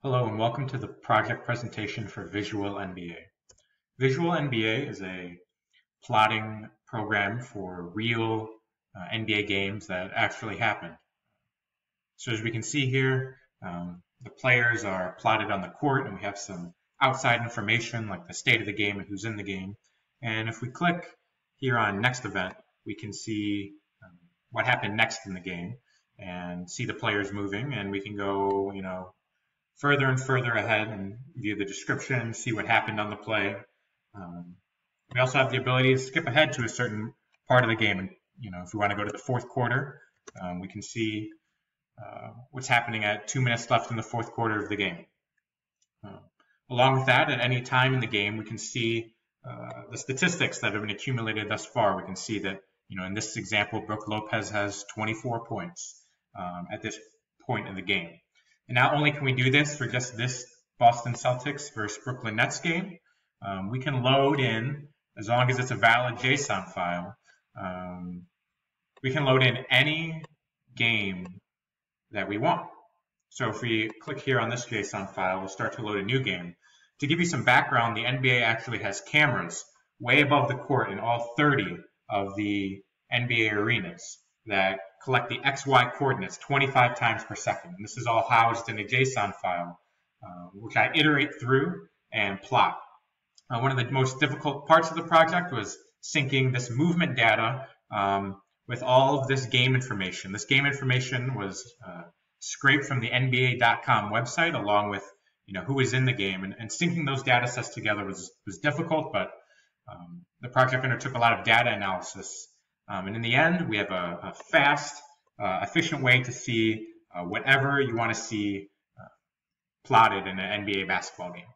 Hello and welcome to the project presentation for Visual NBA. Visual NBA is a plotting program for real NBA games that actually happen. So as we can see here, the players are plotted on the court and we have some outside information like the state of the game and who's in the game. And if we click here on next event, we can see what happened next in the game and see the players moving, and we can go, further and further ahead and view the description, see what happened on the play. We also have the ability to skip ahead to a certain part of the game. And, if we want to go to the fourth quarter, we can see what's happening at 2 minutes left in the fourth quarter of the game. Along with that, at any time in the game, we can see the statistics that have been accumulated thus far. We can see that, in this example, Brook Lopez has 24 points at this point in the game. And not only can we do this for just this Boston Celtics versus Brooklyn Nets game, we can load in, as long as it's a valid JSON file, we can load in any game that we want. So if we click here on this JSON file, we'll start to load a new game. To give you some background, the NBA actually has cameras way above the court in all 30 of the NBA arenas that collect the XY coordinates 25 times per second. And this is all housed in a JSON file, which I iterate through and plot. One of the most difficult parts of the project was syncing this movement data with all of this game information. This game information was scraped from the NBA.com website along with who was in the game. And syncing those data sets together was difficult, but the project undertook a lot of data analysis. And in the end, we have a fast, efficient way to see whatever you want to see plotted in an NBA basketball game.